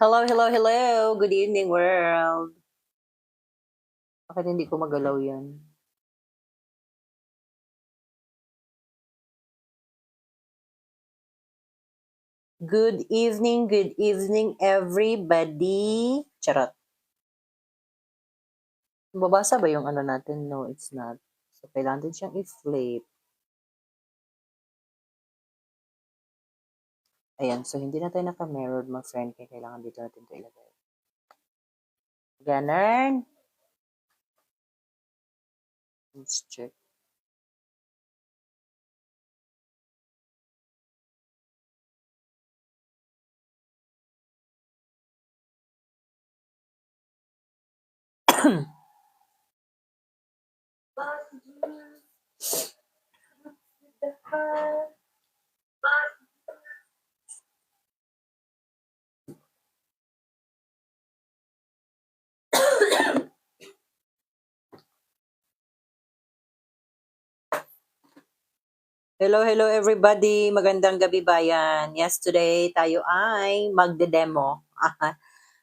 Hello, hello, hello. Good evening, world. Bakit hindi ko magalaw yan? Good evening, everybody. Charot. Babasa ba yung ano natin? No, it's not. So, kailangan din siyang i-flip. Ayan, so hindi na tayo naka-mirrored, my friend, kaya kailangan dito natin ito ilagay. Ganun. Let's check. Hello, hello everybody. Magandang gabi bayan. Yes, today tayo ay magde-demo.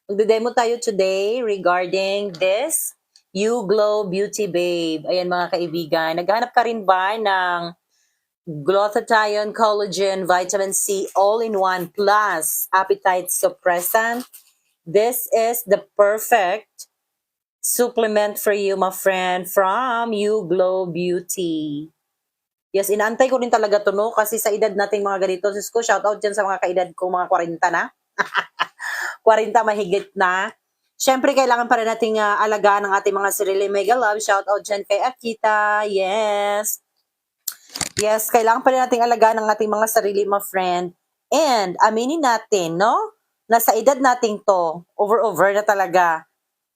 Magde-demo tayo today regarding this You Glow Beauty Babe. Ayan mga kaibigan, naghahanap ka rin ba ng glutathione, collagen, vitamin C all-in-one plus appetite suppressant? This is the perfect supplement for you, my friend, from You Glow Beauty. Yes, inaantay ko rin talaga to, no? Kasi sa edad nating mga ganito, sis ko, shout out dyan sa mga kaedad ko, mga 40 na. 40 mahigit na. Siyempre, kailangan pa rin nating alagaan ang ating mga sarili. Mega love, shout out dyan kay Akita. Yes. Yes, kailangan pa rin nating alagaan ang ating mga sarili, my friend. And, aminin natin, no? Na sa edad nating to, over na talaga.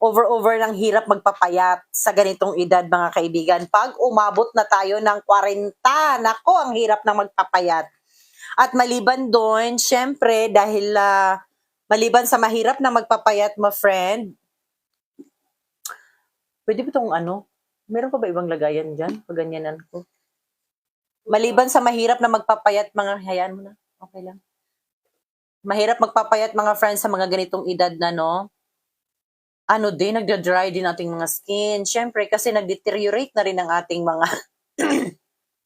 Over ng hirap magpapayat sa ganitong edad, mga kaibigan. Pag umabot na tayo ng 40, nako, ang hirap na magpapayat. At maliban doon, syempre, dahil maliban sa mahirap na magpapayat, my friend, pwede ba itong ano? Meron pa ba ibang lagayan dyan? Paganyanan ko. Maliban sa mahirap na magpapayat, mga hayaan mo na. Okay lang. Mahirap magpapayat, mga friends, sa mga ganitong edad na, no? Ano din, nagda-dry din ating mga skin. Syempre, kasi nag-deteriorate na rin ang ating mga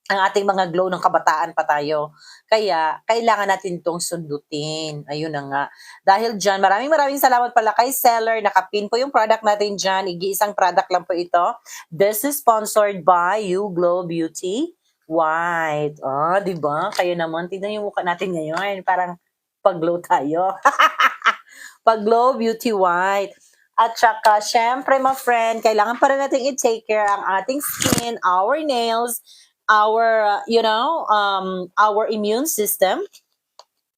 ang ating mga glow ng kabataan pa tayo. Kaya, kailangan natin itong sundutin. Ayun na nga. Dahil dyan, maraming salamat pala kay seller. Nakapin po yung product natin dyan. Igi-isang product lang po ito. This is sponsored by You Glow Beauty White. Di ba? Kaya naman, tignan yung mukha natin ngayon. Parang pag-glow tayo. Pag-glow Beauty White. At saka, syempre, my friend, kailangan pa rin natin i-take care ang ating skin, our nails, our, our immune system,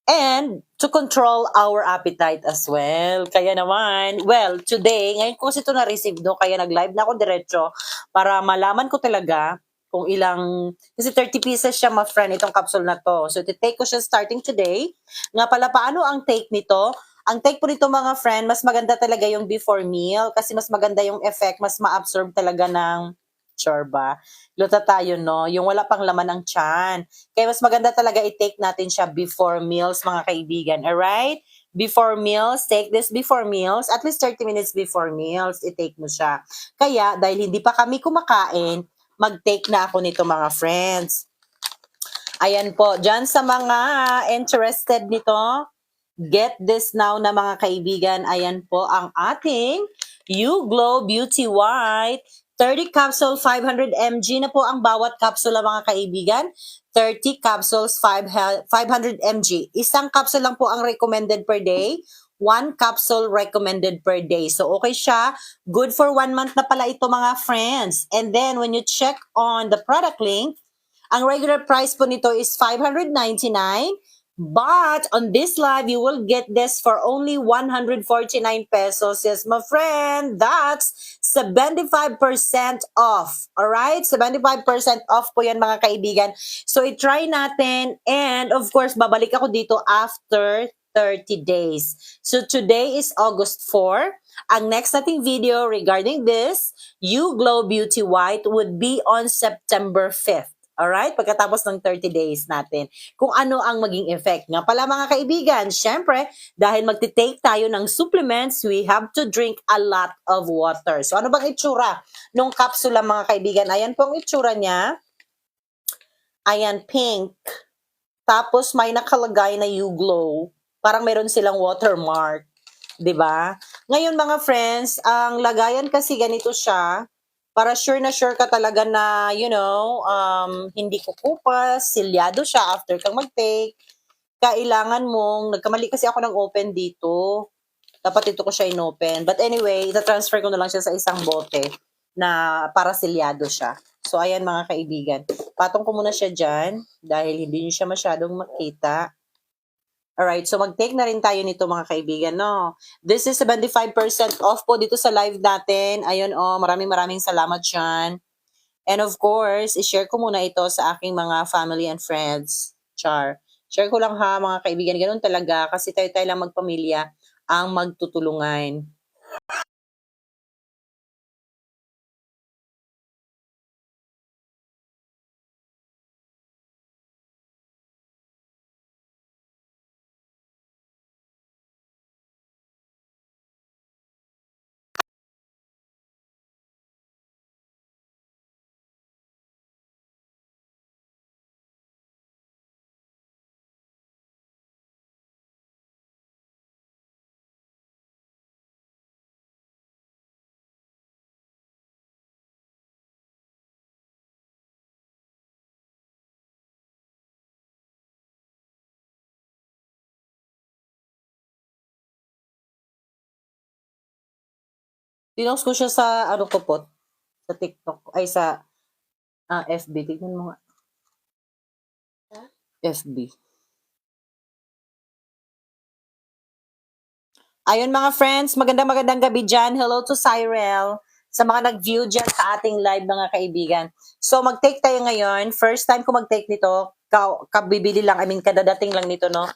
and to control our appetite as well. Kaya naman, well, today, ngayon ko kasi ito na-receive, no? Kaya nag-live na ako diretso para malaman ko talaga kung ilang, kasi 30 pieces siya, my friend, itong capsule na to. So, take ko siya starting today. Nga pala, paano ang take nito? Ang take po nito, mga friend, mas maganda talaga yung before meal kasi mas maganda yung effect, mas ma-absorb talaga ng chorba. Luta tayo, no? Yung wala pang laman ng tiyan. Kaya mas maganda talaga i-take natin siya before meals, mga kaibigan. Alright? Before meals, take this before meals. At least 30 minutes before meals, i-take mo siya. Kaya, dahil hindi pa kami kumakain, mag-take na ako nito, mga friends. Ayan po, dyan sa mga interested nito, get this now na mga kaibigan. Ayan po ang ating You Glow Beauty White. 30 capsule, 500 mg na po ang bawat capsule, mga kaibigan. 30 capsules, 500 mg. Isang capsule lang po ang recommended per day. 1 capsule recommended per day. So, okay siya. Good for 1 month na pala ito, mga friends. And then, when you check on the product link, ang regular price po nito is 599. But on this live, you will get this for only 149 pesos. Yes, my friend, that's 75% off. Alright? 75% off po yan, mga kaibigan. So, i-try natin. And of course, babalik ako dito after 30 days. So, today is August 4. Ang next nating video regarding this, You Glow Beauty White, would be on September 5th. Alright? Pagkatapos ng 30 days natin. Kung ano ang maging effect. Nga pala mga kaibigan, syempre, dahil magti-take tayo ng supplements, we have to drink a lot of water. So ano bang itsura nung kapsula mga kaibigan? Ayan po ang itsura niya. Ayan, pink. Tapos may nakalagay na You Glow. Parang meron silang watermark. 'Di ba? Ngayon mga friends, ang lagayan kasi ganito siya, para sure na sure ka talaga na, hindi kukupas, silyado siya after kang mag-take. Kailangan mong, nagkamali kasi ako ng open dito. Dapat ito ko siya in-open. But anyway, ita-transfer ko na lang siya sa isang bote na para silyado siya. So, ayan mga kaibigan. Patong ko muna siya dyan dahil hindi nyo siya masyadong makita. Alright, so mag-take na rin tayo nito mga kaibigan, no? This is 75% off po dito sa live natin. Ayun, maraming salamat dyan. And of course, i-share ko muna ito sa aking mga family and friends. Char. Share ko lang ha, mga kaibigan. Ganun talaga, kasi tayo-tayo lang magpamilya ang magtutulungan. Pinost ko siya sa, sa TikTok, ay sa FB. Tignan mo nga. FB. Ayun mga friends, magandang gabi dyan. Hello to Cyril. Sa mga nag-view dyan sa ating live mga kaibigan. So mag-take tayo ngayon. First time ko mag-take nito. Kabibili lang, kadadating lang nito, no?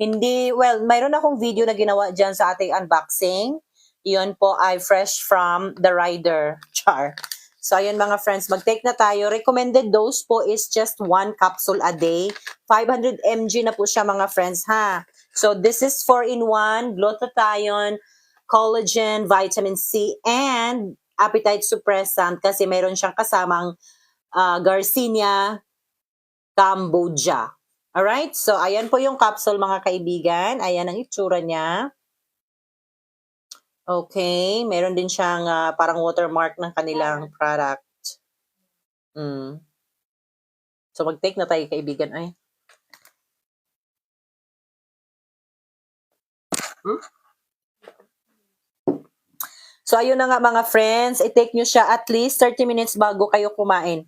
Hindi, well, mayroon akong video na ginawa dyan sa ating unboxing. Yun po ay fresh from the rider. Char. So, ayun mga friends, mag-take na tayo. Recommended dose po is just 1 capsule a day. 500 mg na po siya mga friends, ha? So, this is 4-in-1, glutathione, collagen, vitamin C, and appetite suppressant kasi mayroon siyang kasamang Garcinia cambogia. Alright? So, ayan po yung capsule mga kaibigan. Ayan ang itsura niya. Okay, meron din siyang parang watermark ng kanilang product. So mag-take na tayo kaibigan ay. So ayun na nga mga friends, i-take nyo siya at least 30 minutes bago kayo kumain.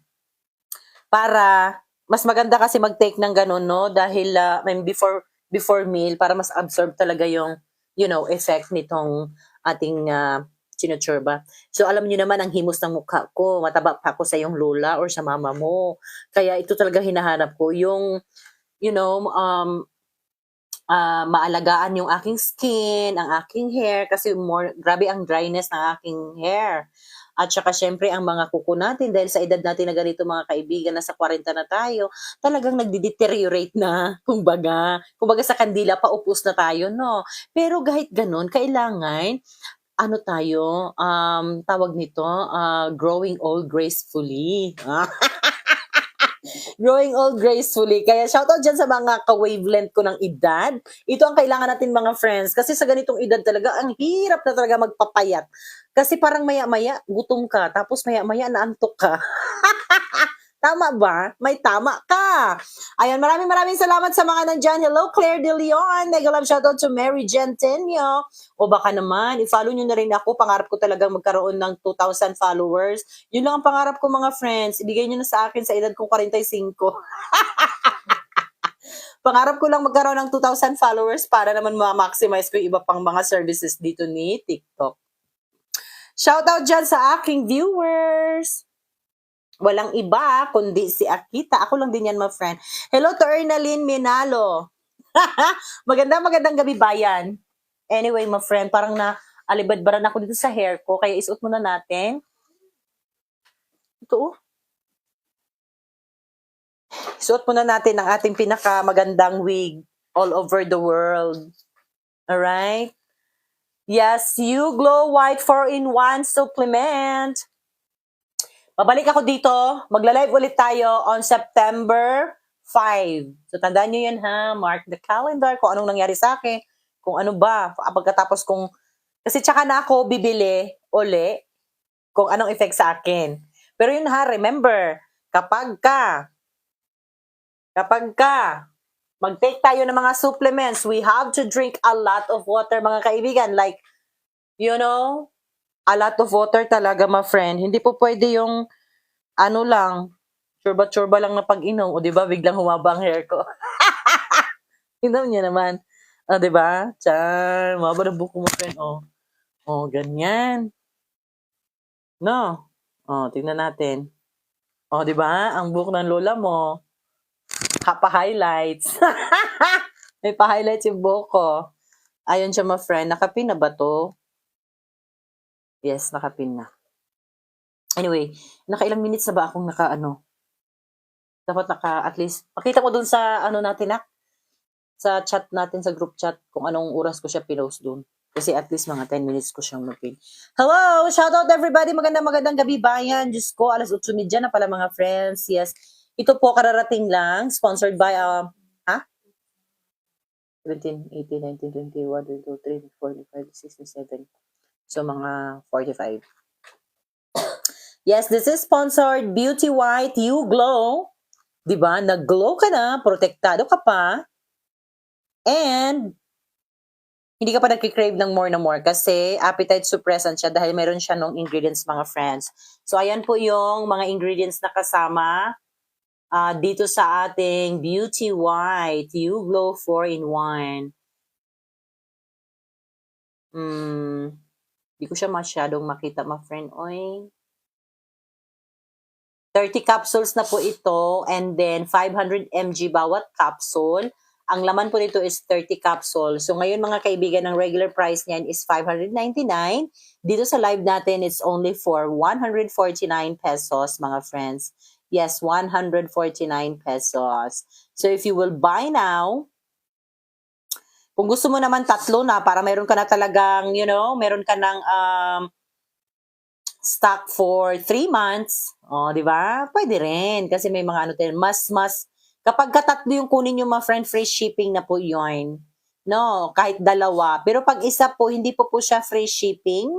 Para mas maganda kasi mag-take ng ganun, no? Dahil before meal para mas absorb talaga yung effect nitong ating sinuturba. So alam niyo naman ang himos ng mukha ko, mataba pa ako sa iyong lola or sa mama mo. Kaya ito talaga hinahanap ko, yung maalagaan yung aking skin, ang aking hair, kasi grabe ang dryness ng aking hair. At saka syempre ang mga kuko natin, dahil sa edad natin na ganito mga kaibigan, nasa 40 na tayo, talagang nagdi-deteriorate na, kumbaga sa kandila, paupos na tayo, no? Pero kahit ganun, kailangan, tawag nito, growing old gracefully. Growing old gracefully. Kaya shoutout dyan sa mga ka-wavelength ko ng edad. Ito ang kailangan natin mga friends. Kasi sa ganitong edad talaga, ang hirap na talaga magpapayat. Kasi parang maya-maya, gutom ka. Tapos maya-maya, naantok ka. Tama ba? May tama ka. Ayan, maraming salamat sa mga nandyan. Hello, Claire De Leon. Mega love shoutout to Mary Gentenio. O baka naman, i-follow nyo na rin ako. Pangarap ko talaga magkaroon ng 2,000 followers. Yun lang ang pangarap ko mga friends. Ibigay nyo na sa akin sa edad kong 45. Pangarap ko lang magkaroon ng 2,000 followers para naman ma-maximize ko yung iba pang mga services dito ni TikTok. Shoutout dyan sa aking viewers. Walang iba, kundi si Akita. Ako lang din yan, my friend. Hello to Ernaline Minalo. Magandang gabi, bayan. Anyway, my friend, parang alibadbaran ako dito sa hair ko, kaya isuot muna natin. Ito, Suot muna natin ang ating pinakamagandang wig all over the world. Alright? Yes, You Glow White 4-in-1 supplement. Babalik ako dito. Magla-live ulit tayo on September 5. So, tandaan nyo yan ha. Mark the calendar kung anong nangyari sa akin. Kung ano ba. Pagkatapos kung... Kasi tsaka na ako bibili uli kung anong effect sa akin. Pero yun ha, remember, kapag ka mag-take tayo ng mga supplements, we have to drink a lot of water, mga kaibigan. Like, you know, a lot of water talaga, my friend. Hindi po pwede yung, ano lang, churba-churba lang na pag-inom. O, di ba, biglang humaba ang hair ko. Inom niya naman. O, di ba? Char, humaba na buko, my friend. O, ganyan. No? O, tingnan natin. O, di ba? Ang buhok ng lola mo, pa-highlights. May pa-highlights yung buhok ko. Ayun siya, my friend. Nakapin na ba to? Yes, nakapin na. Anyway, nakailang minutes na ba akong dapat at least, pakita mo dun sa, natin sa chat natin, sa group chat, kung anong oras ko siya pinost dun. Kasi at least mga 10 minutes ko siyang mapin. Hello! Shout out everybody! Magandang gabi, bayan. Diyos ko, alas 8:30 na pala mga friends. Yes. Ito po, kararating lang. Sponsored by, 17, 18, 19, 20, 1, 2, 3, 4, 5, 6, 7. So, mga 45. Yes, this is sponsored Beauty White You Glow. Diba? Nag-glow ka na, protektado ka pa, and hindi ka pa nagkikrave ng more kasi appetite suppressant siya dahil meron siya ng ingredients, mga friends. So, ayan po yung mga ingredients na kasama dito sa ating Beauty White You Glow 4-in-1. Hindi ko siya masyadong makita, my friend. Oy. 30 capsules na po ito, and then 500 mg bawat capsule. Ang laman po nito is 30 capsules. So ngayon mga kaibigan, ang regular price niyan is 599. Dito sa live natin, it's only for 149 pesos, mga friends. Yes, 149 pesos. So if you will buy now, kung gusto mo naman tatlo na para meron ka na talagang, meron ka ng stock for 3 months. O, di ba? Pwede rin. Kasi may mga mas, kapag katatlo yung kunin yung mga friend, free shipping na po yun. No, kahit dalawa. Pero pag isa po, hindi po siya free shipping.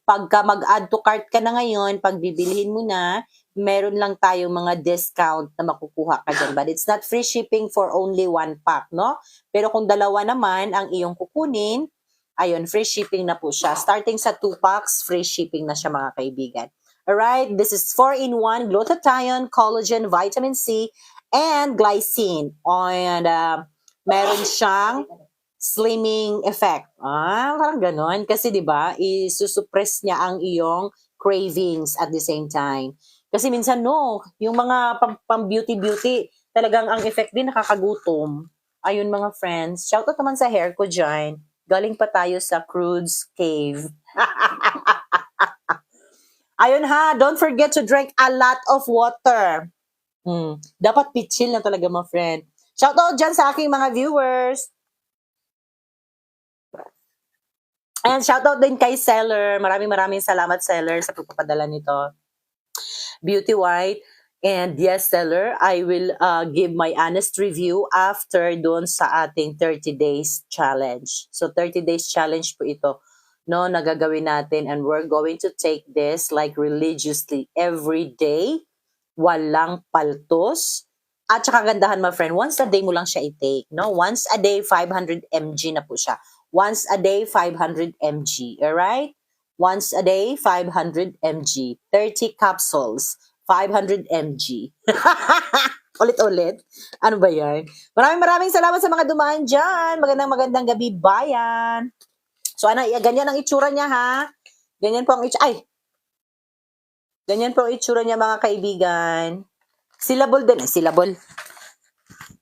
Pagka mag-add to cart ka na ngayon, pag bibilhin mo na, meron lang tayong mga discount na makukuha ka dyan. But it's not free shipping for only 1 pack, no? Pero kung dalawa naman ang iyong kukunin, ayun, free shipping na po siya. Starting sa 2 packs, free shipping na siya, mga kaibigan. Alright, this is 4-in-1 glutathione, collagen, vitamin C, and glycine. And meron siyang slimming effect. Parang ganon. Kasi 'di ba, isusuppress niya ang iyong cravings at the same time. Kasi minsan yung mga pang-beauty, talagang ang effect din nakakagutom. Ayun mga friends, shoutout naman sa hair ko dyan. Galing pa tayo sa Crude's Cave. Ayun ha, don't forget to drink a lot of water. Dapat pitchill na talaga, my friend. Shoutout dyan sa aking mga viewers. And shoutout din kay seller. Maraming salamat, seller, sa pagpapadala nito. Beauty White. And yes, seller, I will give my honest review after doon sa ating 30 days challenge. So 30 days challenge po ito, no, nagagawin natin, and we're going to take this like religiously every day. Walang paltos. At saka gandahan, my friend, once a day mo lang siya i-take, no? Once a day, 500 mg na po siya. Once a day, 500 mg. Alright? Once a day, 500 mg. 30 capsules. 500 mg. Ulit-ulit. Ano ba yan? Maraming salamat sa mga dumaan dyan. Magandang gabi, bayan. So, ganyan ang itsura niya, ha? Ganyan po ang itsura niya, mga kaibigan. Syllable din. Syllable.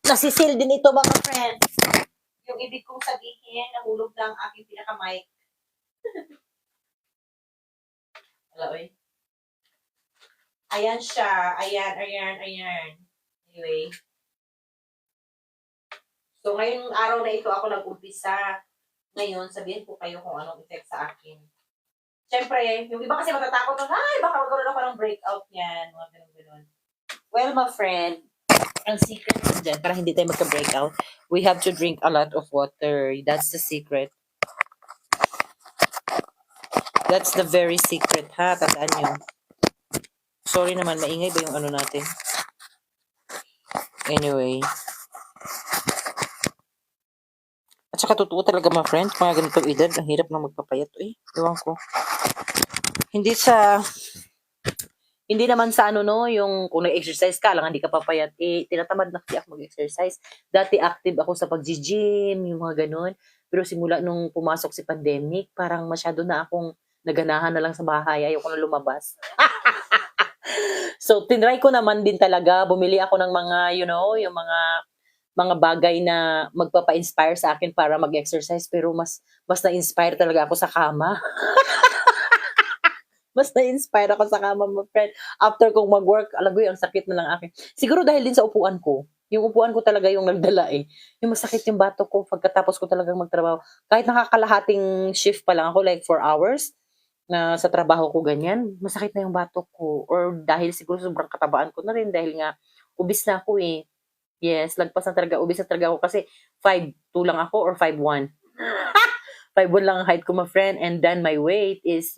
Nasisil din ito, mga friends. Yung ibig kong sabihin, nahulog lang aking pinaka-mic. Hello, eh. Ayan siya. Ayan. Anyway. So, ngayong araw na ito ako nag-umpisa. Ngayon, sabihin ko kayo kung anong effect sa akin. Siyempre, yung iba kasi matatakot na, ay, baka magkaroon ako ng breakout yan. Mga ganun-ganun. Well, my friend, ang secret dyan, para hindi tayo magka-breakout, we have to drink a lot of water. That's the secret. That's the very secret, ha? Tandaan nyo. Sorry naman, maingay ba yung ano natin? Anyway. At saka totoo talaga, my friend, mga ganitong edad, ang hirap na magpapayat. Ewan ko. Hindi naman sa ano no, yung kung nag-exercise ka lang, hindi ka papayat. Tinatamad na kasi ako mag-exercise. Dati active ako sa pag-gym, yung mga ganun. Pero simula nung pumasok si pandemic, parang masyado na akong naganahan na lang sa bahay. Ayoko na lumabas. So, tinry ko naman din talaga. Bumili ako ng mga, yung mga bagay na magpapa-inspire sa akin para mag-exercise. Pero mas na-inspire talaga ako sa kama. Mas na-inspire ako sa kama, my friend. After kong mag-work, alam mo ang sakit na lang akin. Siguro dahil din sa upuan ko. Yung upuan ko talaga yung nagdala Yung masakit yung batok ko pagkatapos ko talagang magtrabaho. Kahit nakakalahating shift pa lang ako, like 4 hours, na sa trabaho ko ganyan, masakit na yung batok ko. Or dahil siguro sobrang katabaan ko na rin dahil nga ubis na ako Yes, lagpas na talaga, ubis na talaga ako kasi 5'2" lang ako or 5'1". 5'1" lang ang height ko, my friend. And then my weight is,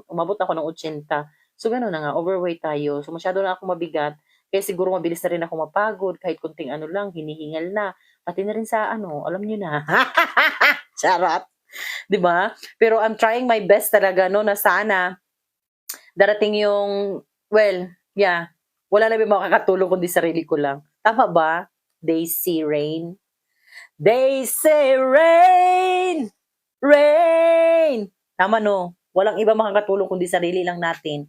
umabot ako ng 80. So, gano'n na nga, overweight tayo. So, masyado na ako mabigat. Kaya siguro mabilis na rin ako mapagod. Kahit kunting ano lang, hinihingal na. Pati na rin sa alam nyo na. Charot. Diba? Pero I'm trying my best talaga, no, na sana darating yung, wala na ba makakatulong kundi sarili ko lang. Tama ba? They say rain. They say rain! Rain! Tama no. Walang iba makakatulong kundi sarili lang natin.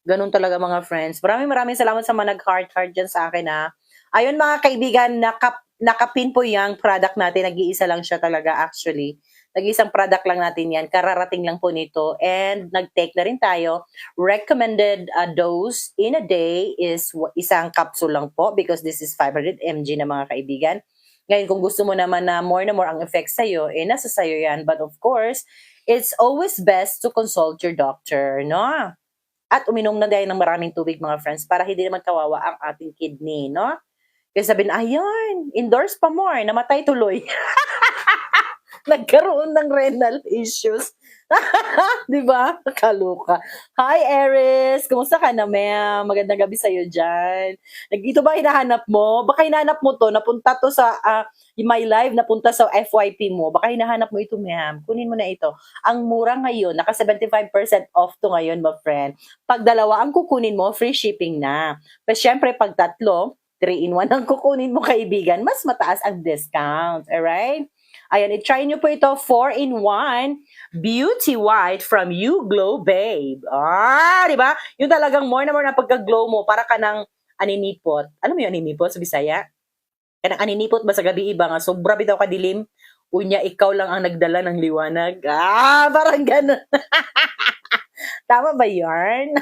Ganun talaga mga friends. Maraming salamat sa mga nag-heart dyan sa akin ha. Ayun mga kaibigan, nakapin po yung product natin. Nag-iisa lang siya talaga actually. Nag-iisang product lang natin yan. Kararating lang po nito. And nag-take na rin tayo. Recommended dose in a day is isang capsule lang po because this is 500 mg na mga kaibigan. Ngayon, kung gusto mo naman na more ang effects sa'yo, nasa sa'yo yan. But of course, it's always best to consult your doctor, no? At uminom na dahil ng maraming tubig, mga friends, para hindi naman kawawa ang ating kidney, no? Kasi sabihin, ayun, endorse pa more, namatay tuloy. Nagkaroon ng renal issues. Di ba? Kaluka. Hi, Eris. Kumusta ka na, ma'am? Magandang gabi sa'yo dyan. Ito ba hinahanap mo? Baka hinahanap mo to. Napunta to sa my live, napunta sa FYP mo. Baka hinahanap mo ito, ma'am. Kunin mo na ito. Ang mura ngayon, naka 75% off to ngayon, my friend. Pag dalawa ang kukunin mo, free shipping na. Pero syempre, pag tatlo, 3-in-1 ang kukunin mo, kaibigan, mas mataas ang discount. Alright? Ayan, i-try nyo po ito, 4-in-1 Beauty White from You Glow Babe. Di ba? Yung talagang more na pagka-glow mo, para ka ng aninipot. Alam mo yung aninipot sa Bisaya? Kanang aninipot ba sa gabi iba nga, sobra bitaw kadilim, unya ikaw lang ang nagdala ng liwanag. Parang ganun. Tama ba yarn?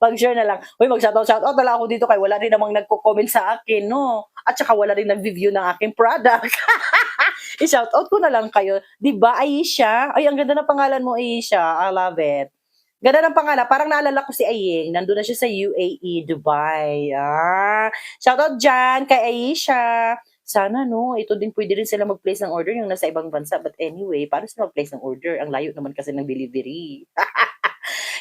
Pag-share na lang. Uy, mag-shoutout na lang ako dito kay wala rin namang nagko-comment sa akin, no? At saka wala rin nag-review ng aking product. I-shoutout ko na lang kayo. Diba, Aisha? Ay, ang ganda ng pangalan mo, Aisha. I love it. Ganda ng pangalan. Parang naalala ko si Aying. Nandun na siya sa UAE, Dubai. Shoutout dyan kay Aisha. Sana, no, ito din pwede rin sila mag-place ng order yung nasa ibang bansa. But anyway, paano sila mag-place ng order? Ang layo naman kasi ng delivery.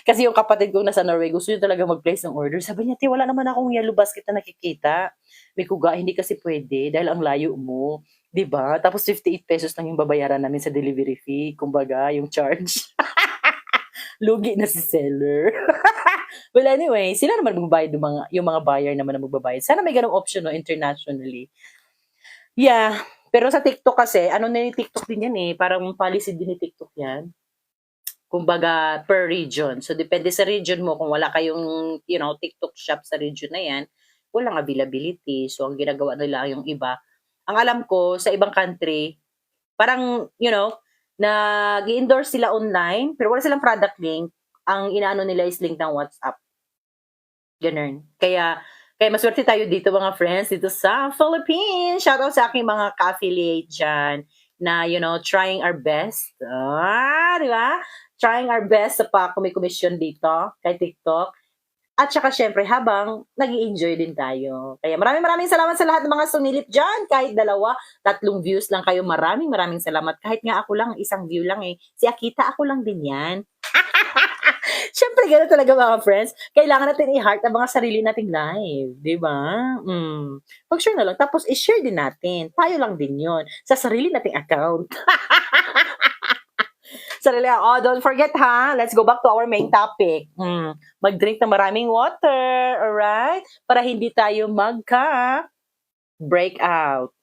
Kasi yung kapatid ko nasa Norway, gusto niya talaga mag-place ng order. Sabi niya, wala naman akong yellow basket na nakikita. May kuga, hindi kasi pwede dahil ang layo mo. 'Di ba? Tapos 58 pesos lang yung babayaran namin sa delivery fee. Kumbaga, yung charge. Lugi na si seller. Well, anyway, sila naman magbabayad yung mga buyer naman na magbabayad. Sana may ganung option, no, internationally. Yeah. Pero sa TikTok kasi, TikTok din yan Parang policy din ni TikTok yan. Kumbaga, per region. So, depende sa region mo. Kung wala kayong, TikTok shop sa region na yan, walang availability. So, ang ginagawa nila yung iba. Ang alam ko, sa ibang country, parang, nag-endorse sila online, pero wala silang product link. Ang inaano nila is link ng WhatsApp. Ganun. Kaya Kaya maswerte tayo dito mga friends, dito sa Philippines. Shoutout sa aking mga ka-affiliate dyan na, trying our best. Di ba? Trying our best sa pa-commission dito kay TikTok. At saka syempre, habang nag enjoy din tayo. Kaya maraming salamat sa lahat ng mga sumilip dyan. Kahit 2, 3 views lang kayo, maraming salamat. Kahit nga ako lang, 1 view lang eh. Si Akita, ako lang din yan. Syempre, gano'n talaga mga friends. Kailangan natin i-heart ang mga sarili nating live. Di ba? Pag-share na lang. Tapos, i-share din natin. Tayo lang din yon sa sarili nating account. Sarili, don't forget ha. Let's go back to our main topic. Mag-drink ng maraming water. Alright? Para hindi tayo magka-breakout.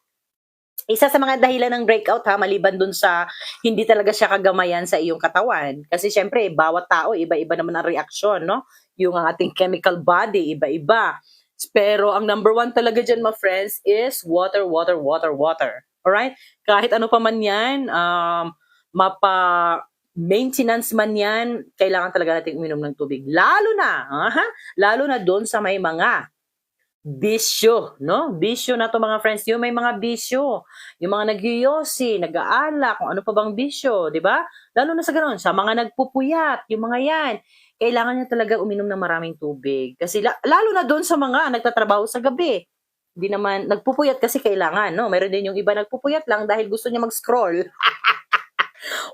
Isa sa mga dahilan ng breakout ha, maliban dun sa hindi talaga siya kagamayan sa iyong katawan. Kasi syempre, bawat tao, iba-iba naman ang reaksyon, no? Yung ating chemical body, iba-iba. Pero ang number 1 talaga dyan, my friends, is water. Alright? Kahit ano pa man yan, maintenance man yan, kailangan talaga natin uminom ng tubig. Lalo na doon sa may mga bisyo, no? Bisyo na to mga friends. Yung may mga bisyo, yung mga nagyoyosi, nag-aalak, kung ano pa bang bisyo, di ba? Lalo na sa ganoon, sa mga nagpupuyat, yung mga yan, kailangan niya talaga uminom ng maraming tubig. Kasi lalo na doon sa mga nagtatrabaho sa gabi. Hindi naman, nagpupuyat kasi kailangan, no? Mayroon din yung iba nagpupuyat lang dahil gusto niya mag-scroll.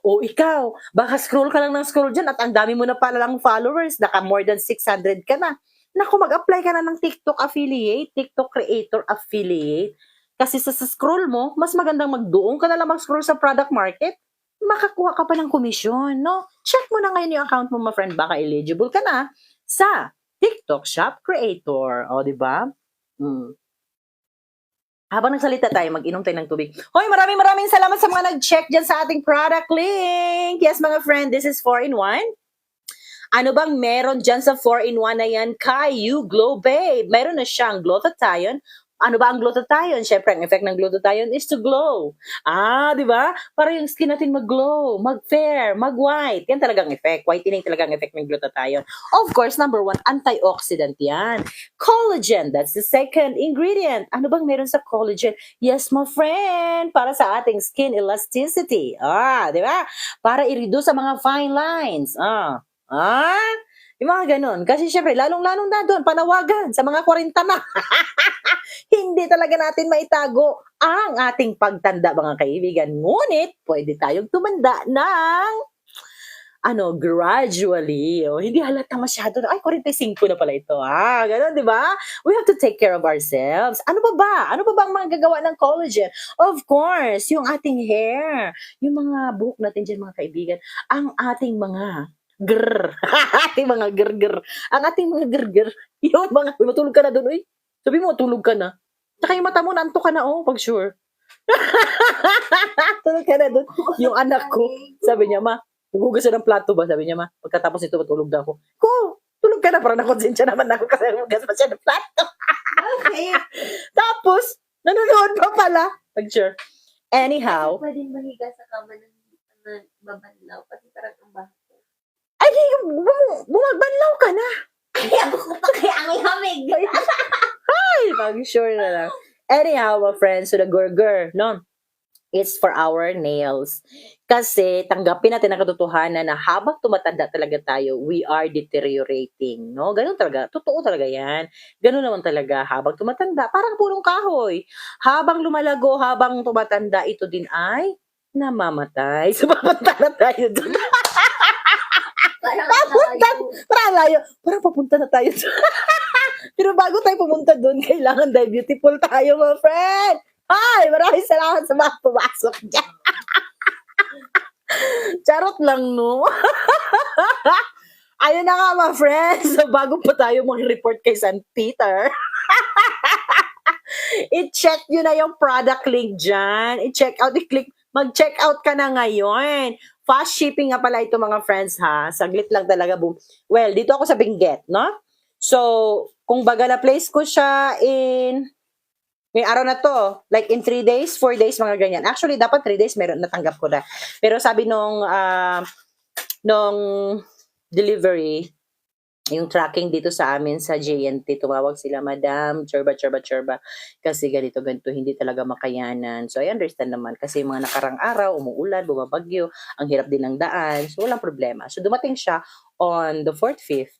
O ikaw, baka scroll ka lang ng scroll dyan at ang dami mo na pala lang followers, naka more than 600 ka na. Naku, mag-apply ka na ng TikTok affiliate, TikTok creator affiliate. Kasi sa scroll mo, mas magandang magdoon ka na lang mag-scroll sa product market, makakuha ka pa ng komisyon, no? Check mo na ngayon yung account mo, my friend, baka eligible ka na sa TikTok Shop Creator. O, di ba? Habang nagsalita tayo, mag-inom tayo ng tubig. Hoy, maraming salamat sa mga nag-check dyan sa ating product link. Yes, mga friend, this is 4-in-1. Ano bang meron dyan sa 4-in-1 na yan? Caillou Glow Babe. Meron na siyang glutathione. Ano ba ang glutathione? Syempre, ang effect ng glutathione is to glow. Di ba? Para yung skin natin mag-glow, mag-fair, mag-white. Yan talagang effect. Whitening talagang effect ng glutathione. Of course, number 1, antioxidant yan. Collagen, that's the second ingredient. Ano bang meron sa collagen? Yes, my friend, para sa ating skin elasticity. Di ba? Para i-reduce sa mga fine lines. Yung mga ganun. Kasi syempre, lalong-lalong na doon, panawagan sa mga 40 na. Hindi talaga natin maitago ang ating pagtanda, mga kaibigan. Ngunit, pwede tayong tumanda ng gradually. Hindi halata masyado. Ay, 45 na pala ito. Ganun, di ba? We have to take care of ourselves. Ano ba? Ano ba ang mga gagawa ng collagen? Of course, yung ating hair. Yung mga buhok natin dyan, mga kaibigan. Ang ating mga ating mga grr. Ang ating mga grr. Yung mga, matulog ka na doon, uy. Sabi mo, tulog ka na. Tsaka yung mata mo, nanto ka na, pag sure. Tulog ka na doon. Yung anak ko, sabi niya, ma, nagugas ng plato ba? Sabi niya, ma, pagkatapos ito, matulog na ako. Tulog ka na, parang nakonsensya naman ako kasi nagugas pa siya ng plato. Okay. Tapos, nanonood pa pala. Pag sure. Anyhow. Pwedeng mahiga sa kama ng babanlaw kasi parang ang baho. Ay, bumagbanlaw ka na. Ay, ako pa kaya ang hamig. Ay, pag-sure na lang. Anyhow, my friends, so the gurgur, no? It's for our nails. Kasi tanggapin natin ang katotohanan na habang tumatanda talaga tayo, we are deteriorating, no? Ganun talaga. Totoo talaga yan. Ganun naman talaga. Habang tumatanda, parang punong kahoy. Habang lumalago, habang tumatanda, ito din ay namamatay. So, papunta na tayo doon. Parang papunta na tayo doon. Pero bago tayo pumunta doon, kailangan dahil beautiful tayo, my friend. Ay, maraming salamat sa mga pumasok dyan. Charot lang, no? Ayun na nga, my friends. So, bago pa tayo mag-report kay St. Peter, i-check nyo na yung product link dyan. I-check out, i-click, mag-check out ka na ngayon. Fast shipping nga pala ito, mga friends, ha? Saglit lang talaga, boom. Well, dito ako sa Benguet, no? So, kung baga na-place ko siya in may araw na to, like in 3 days, 4 days, mga ganyan. Actually, dapat 3 days, meron, natanggap ko na. Pero sabi nung delivery, yung tracking dito sa amin sa JNT, tumawag sila, Madam, chorba, kasi ganito, hindi talaga makayanan. So, I understand naman, kasi yung mga nakarang araw, umuulan, bumabagyo, ang hirap din ng daan, so walang problema. So, dumating siya on the 4th, 5th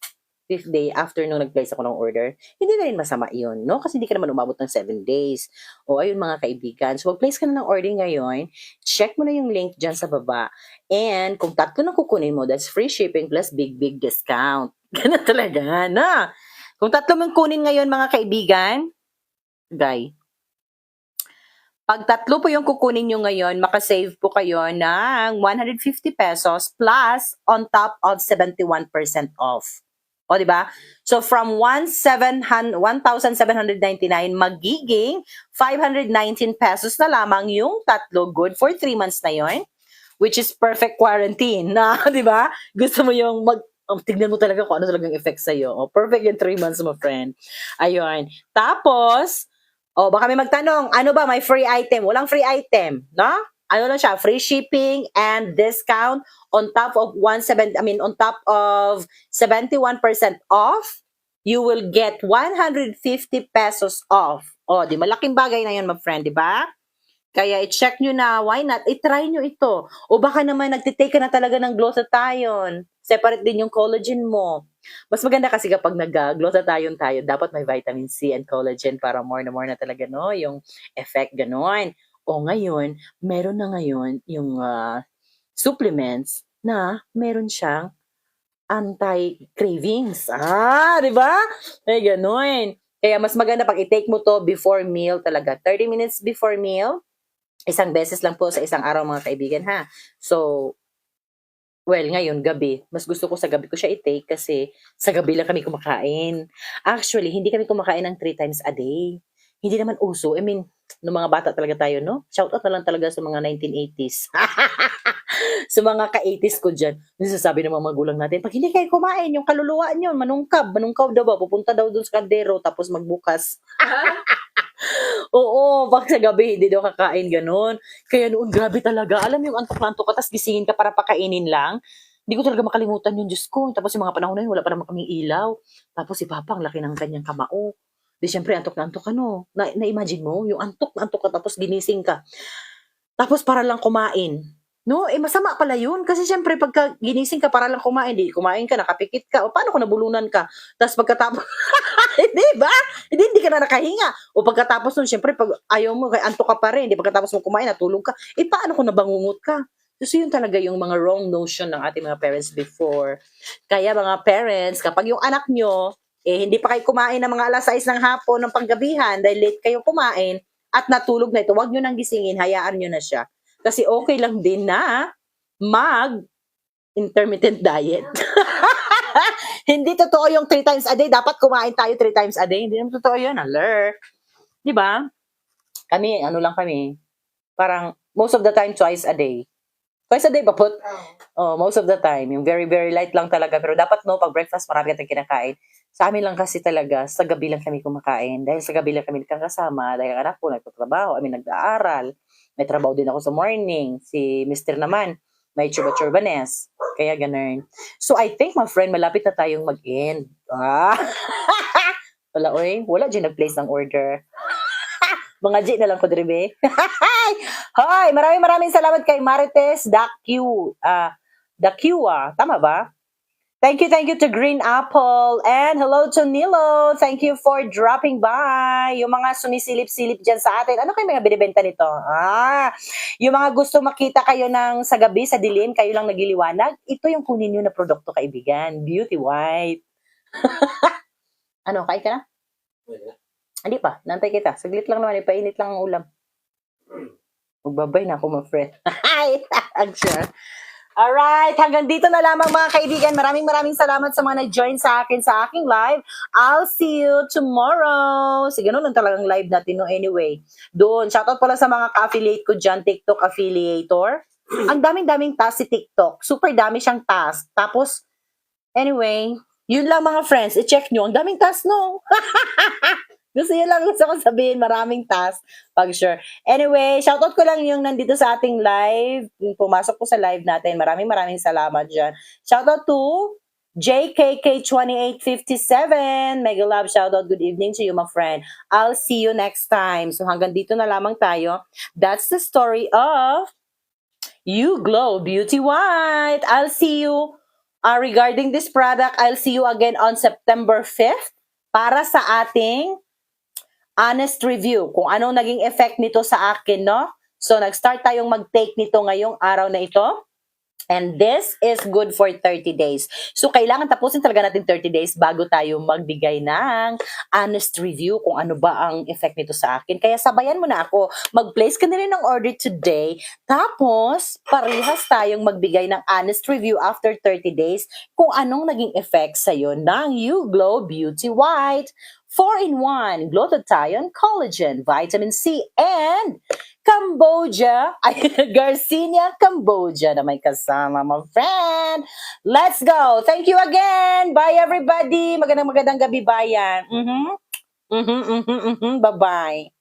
day after nung nag-place ako ng order. Hindi na rin masama yun, no? Kasi hindi ka naman umabot ng 7 days. O, ayun mga kaibigan. So, mag-place ka na ng order ngayon, check mo na yung link dyan sa baba. And kung tatlo na kukunin mo, that's free shipping plus big discount. Ganun talaga, na. Kung tatlo mong kunin ngayon, mga kaibigan, guy, pag tatlo po yung kukunin nyo ngayon, makasave po kayo ng 150 pesos plus on top of 71% off. O, di ba? So, from 1,799 magiging 519 pesos na lamang yung tatlo. Good for 3 months na yon, which is perfect quarantine na, di ba? Gusto mo yung tignan mo talaga kung ano talagang effect sa'yo. Oh, perfect in 3 months, my friend. Ayun. Tapos, baka may magtanong, ano ba, may free item? Walang free item, no? Ano lang siya, free shipping and discount on top of on top of 71% off, you will get 150 pesos off. Oh, di malaking bagay na 'yon, my friend, di ba? Kaya i-check nyo na, why not? I-try nyo ito. O baka naman nagtitake ka na talaga ng glutathione. Separate din yung collagen mo. Mas maganda kasi kapag nag-glutathione tayo, dapat may vitamin C and collagen para more na talaga, no? Yung effect, gano'n. O ngayon, meron na ngayon yung supplements na meron siyang anti-cravings. Di ba? Ay, gano'n. Kaya mas maganda pag i-take mo to before meal talaga. 30 minutes before meal, isang beses lang po sa isang araw, mga kaibigan, ha. So, well, ngayon, gabi. Mas gusto ko sa gabi ko siya i-take kasi sa gabi lang kami kumakain. Actually, hindi kami kumakain ng 3 times a day. Hindi naman uso. I mean, nung mga bata talaga tayo, no? Shout out na lang talaga sa mga 1980s. Sa mga ka-80s ko dyan. Nasasabi ng mga magulang natin, pag hindi kayo kumain, yung kaluluwa nyo, manungkab daw ba? Pupunta daw dun sa kaldero, tapos magbukas. Oo, pag sa gabi, hindi daw kakain, ganun. Kaya noon, grabe talaga. Alam mo yung antok na antok ka, tapos gisingin ka para pakainin lang. Hindi ko talaga makalimutan yun, Diyos ko. Tapos yung mga panahon na yun, wala pa naman kaming ilaw. Tapos si Papa, ang laki ng kanyang kamao. Di syempre, antok na antok ka, no? Na-imagine mo, yung antok na antok ka, tapos ginising ka. Tapos para lang kumain. No, masama pala yun. Kasi syempre, pagka ginising ka para lang kumain, di kumain ka, nakapikit ka, o paano kung nabulunan ka? Tapos pagkatapos, hindi ba? Hindi ka na nakahinga. O pagkatapos nun, syempre, pag ayaw mo, kay antok ka pa rin, di pagkatapos mo kumain, natulog ka, paano kung nabangungot ka? So yun talaga yung mga wrong notion ng ating mga parents before. Kaya mga parents, kapag yung anak nyo, hindi pa kayo kumain ng mga alas 6 ng hapon, ng panggabihan, dahil late kayo kumain, at natulog na ito, huwag nyo nang gisingin, hayaan nyo na siya. Kasi okay lang din na mag-intermittent diet. Hindi totoo yung 3 times a day. Dapat kumain tayo 3 times a day. Hindi naman totoo yun. Alert. Di ba? Kami, ano lang kami. Parang, most of the time, twice a day. Twice a day ba po? Most of the time. Yung very, very light lang talaga. Pero dapat, no, pag breakfast, marami ka kinakain. Sa amin lang kasi talaga, sa gabi lang kami kumakain. Dahil sa gabi lang kami nagkakasama. Dahil ang anak ko, nagtatrabaho. Nag-aaral. May trabaho din ako sa morning. Si Mr. naman, may churba-churbanes. Kaya ganun. So, I think, my friend, malapit na tayong mag-end. Wala, oy. Wala dyan nag-place ng order. Mga G na lang ko, Dribe. Hi! Maraming salamat kay Marites Tama ba? Thank you to Green Apple. And hello to Nilo. Thank you for dropping by. Yung mga sumisilip-silip dyan sa atin. Ano kayo mga binibenta nito? Yung mga gusto makita kayo ng sa gabi, sa dilim, kayo lang nagiliwanag. Ito yung kunin nyo na produkto, kaibigan. Beauty White. Ano, kain ka na? Hindi pa. Nantay kita. Saglit lang naman. Ipainit lang ang ulam. Magbabay na ako, my friend. Sure. Alright, hanggang dito na lamang mga kaibigan. Maraming salamat sa mga nag-join sa akin sa aking live. I'll see you tomorrow. Sige, ganun lang talagang live natin, no? Anyway, doon. Shoutout pala sa mga ka-affiliate ko dyan, TikTok affiliator. Ang daming task si TikTok. Super dami siyang task. Tapos, anyway, yun lang mga friends. I-check nyo. Ang daming task, no? Gusto ko sabihin, maraming task. Pag sure. Anyway, shoutout ko lang yung nandito sa ating live. Yung pumasok po sa live natin. Maraming salamat dyan. Shoutout to JKK2857, mega love shoutout. Good evening to you, my friend. I'll see you next time. So hanggang dito na lamang tayo. That's the story of You Glow Beauty White. I'll see you regarding this product. I'll see you again on September 5th para sa ating honest review kung anong naging effect nito sa akin, no? So, nag-start tayong mag-take nito ngayong araw na ito. And this is good for 30 days. So, kailangan tapusin talaga natin 30 days bago tayo magbigay ng honest review kung ano ba ang effect nito sa akin. Kaya sabayan mo na ako. Mag-place ka na rin ng order today. Tapos, parehas tayong magbigay ng honest review after 30 days kung anong naging effect sa'yo ng You Glow Beauty White. 4-in-1, glutathione, collagen, vitamin C, and Cambodia, ay, Garcinia Cambodia na may kasama, my friend. Let's go. Thank you again. Bye, everybody. Magandang gabi, bayan. Bye-bye.